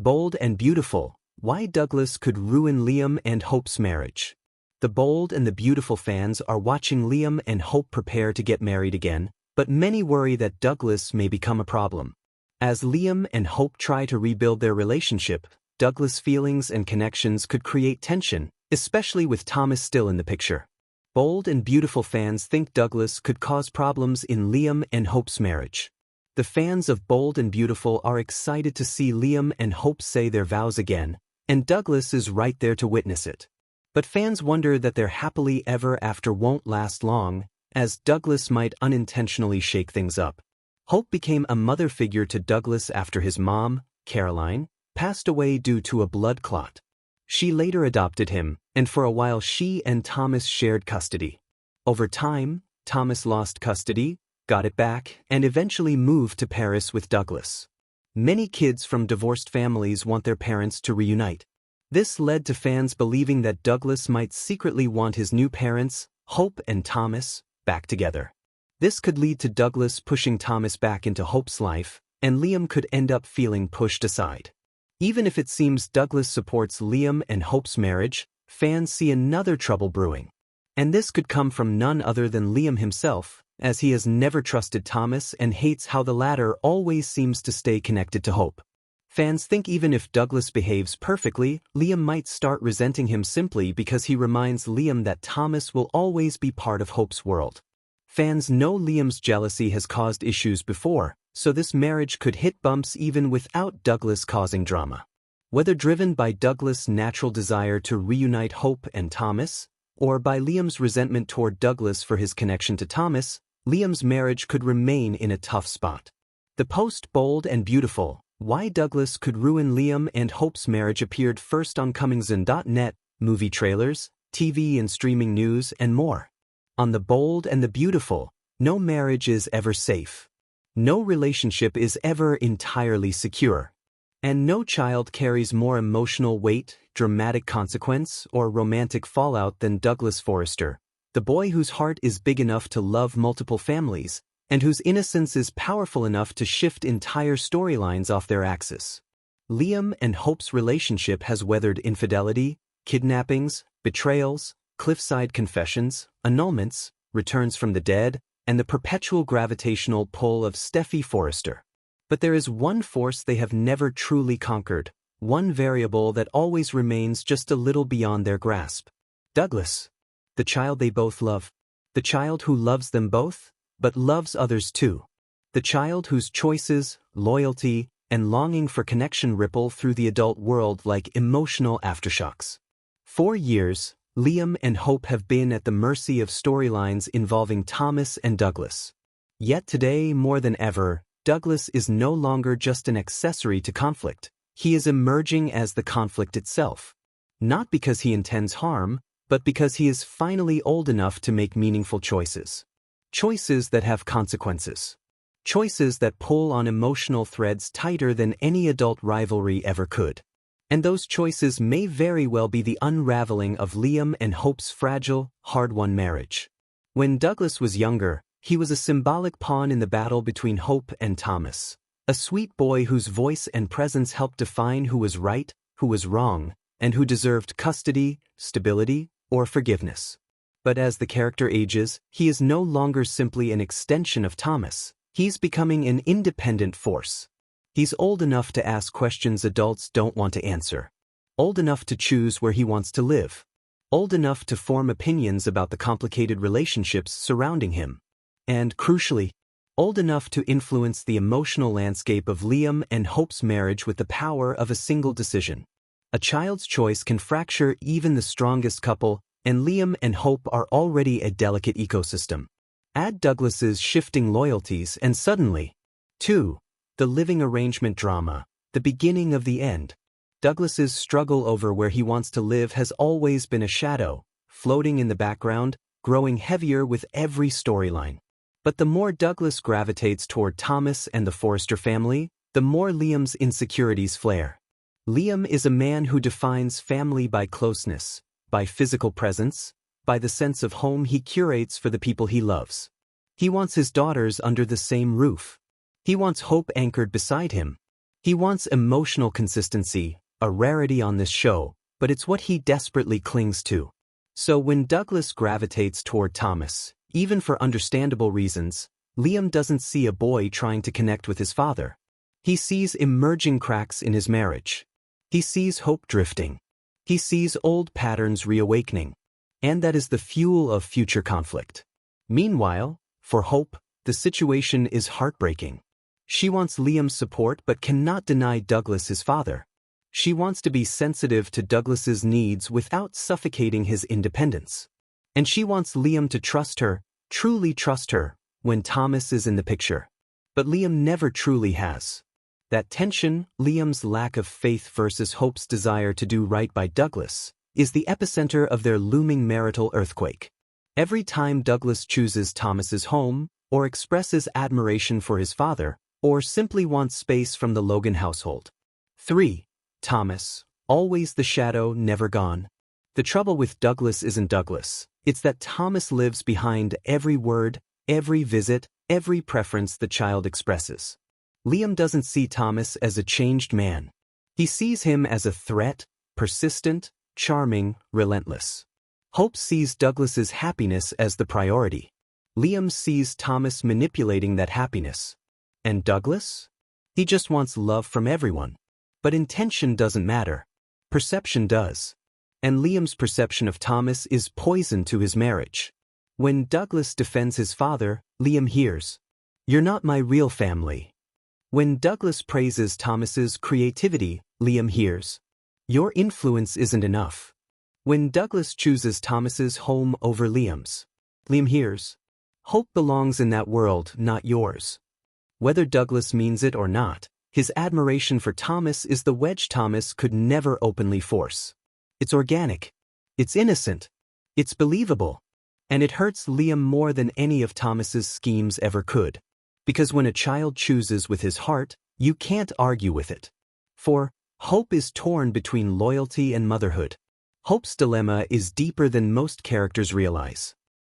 Bold and Beautiful, Why Douglas Could Ruin Liam and Hope's Marriage. The bold and the beautiful fans are watching Liam and Hope prepare to get married again, but many worry that Douglas may become a problem. As Liam and Hope try to rebuild their relationship, Douglas' feelings and connections could create tension, especially with Thomas still in the picture. Bold and Beautiful fans think Douglas could cause problems in Liam and Hope's marriage. The fans of Bold and Beautiful are excited to see Liam and Hope say their vows again, and Douglas is right there to witness it. But fans wonder that their happily ever after won't last long, as Douglas might unintentionally shake things up. Hope became a mother figure to Douglas after his mom, Caroline, passed away due to a blood clot. She later adopted him, and for a while she and Thomas shared custody. Over time, Thomas lost custody, got it back, and eventually moved to Paris with Douglas. Many kids from divorced families want their parents to reunite. This led to fans believing that Douglas might secretly want his new parents, Hope and Thomas, back together. This could lead to Douglas pushing Thomas back into Hope's life, and Liam could end up feeling pushed aside. Even if it seems Douglas supports Liam and Hope's marriage, fans see another trouble brewing. And this could come from none other than Liam himself, as he has never trusted Thomas and hates how the latter always seems to stay connected to Hope. Fans think even if Douglas behaves perfectly, Liam might start resenting him simply because he reminds Liam that Thomas will always be part of Hope's world. Fans know Liam's jealousy has caused issues before, so this marriage could hit bumps even without Douglas causing drama. Whether driven by Douglas' natural desire to reunite Hope and Thomas, or by Liam's resentment toward Douglas for his connection to Thomas, Liam's marriage could remain in a tough spot. The post Bold and Beautiful, Why Douglas Could Ruin Liam and Hope's Marriage appeared first on Comingsoon.net, movie trailers, TV and streaming news, and more. On The Bold and the Beautiful, no marriage is ever safe. No relationship is ever entirely secure. And no child carries more emotional weight, dramatic consequence, or romantic fallout than Douglas Forrester, the boy whose heart is big enough to love multiple families, and whose innocence is powerful enough to shift entire storylines off their axis. Liam and Hope's relationship has weathered infidelity, kidnappings, betrayals, cliffside confessions, annulments, returns from the dead, and the perpetual gravitational pull of Steffy Forrester. But there is one force they have never truly conquered, one variable that always remains just a little beyond their grasp. Douglas. The child they both love. The child who loves them both, but loves others too. The child whose choices, loyalty, and longing for connection ripple through the adult world like emotional aftershocks. For years, Liam and Hope have been at the mercy of storylines involving Thomas and Douglas. Yet today, more than ever, Douglas is no longer just an accessory to conflict. He is emerging as the conflict itself. Not because he intends harm, but because he is finally old enough to make meaningful choices. Choices that have consequences. Choices that pull on emotional threads tighter than any adult rivalry ever could. And those choices may very well be the unraveling of Liam and Hope's fragile, hard-won marriage. When Douglas was younger, he was a symbolic pawn in the battle between Hope and Thomas. A sweet boy whose voice and presence helped define who was right, who was wrong, and who deserved custody, stability, or forgiveness. But as the character ages, he is no longer simply an extension of Thomas. He's becoming an independent force. He's old enough to ask questions adults don't want to answer. Old enough to choose where he wants to live. Old enough to form opinions about the complicated relationships surrounding him. And, crucially, old enough to influence the emotional landscape of Liam and Hope's marriage with the power of a single decision. A child's choice can fracture even the strongest couple, and Liam and Hope are already a delicate ecosystem. Add Douglas's shifting loyalties and suddenly, 2. The living arrangement drama, the beginning of the end. Douglas's struggle over where he wants to live has always been a shadow, floating in the background, growing heavier with every storyline. But the more Douglas gravitates toward Thomas and the Forrester family, the more Liam's insecurities flare. Liam is a man who defines family by closeness, by physical presence, by the sense of home he curates for the people he loves. He wants his daughters under the same roof. He wants Hope anchored beside him. He wants emotional consistency, a rarity on this show, but it's what he desperately clings to. So when Douglas gravitates toward Thomas, even for understandable reasons, Liam doesn't see a boy trying to connect with his father. He sees emerging cracks in his marriage. He sees hope drifting. He sees old patterns reawakening. And that is the fuel of future conflict. Meanwhile, for Hope, the situation is heartbreaking. She wants Liam's support but cannot deny Douglas his father. She wants to be sensitive to Douglas's needs without suffocating his independence. And she wants Liam to trust her, truly trust her, when Thomas is in the picture. But Liam never truly has. That tension, Liam's lack of faith versus Hope's desire to do right by Douglas, is the epicenter of their looming marital earthquake. Every time Douglas chooses Thomas's home, or expresses admiration for his father, or simply wants space from the Logan household. 3. Thomas, always the shadow, never gone. The trouble with Douglas isn't Douglas. It's that Thomas lives behind every word, every visit, every preference the child expresses. Liam doesn't see Thomas as a changed man. He sees him as a threat, persistent, charming, relentless. Hope sees Douglas's happiness as the priority. Liam sees Thomas manipulating that happiness. And Douglas? He just wants love from everyone. But intention doesn't matter. Perception does. And Liam's perception of Thomas is poison to his marriage. When Douglas defends his father, Liam hears, "You're not my real family." When Douglas praises Thomas's creativity, Liam hears, "Your influence isn't enough." When Douglas chooses Thomas's home over Liam's, Liam hears, "Hope belongs in that world, not yours." Whether Douglas means it or not, his admiration for Thomas is the wedge Thomas could never openly force. It's organic. It's innocent. It's believable. And it hurts Liam more than any of Thomas's schemes ever could. Because when a child chooses with his heart, you can't argue with it. For Hope is torn between loyalty and motherhood. Hope's dilemma is deeper than most characters realize.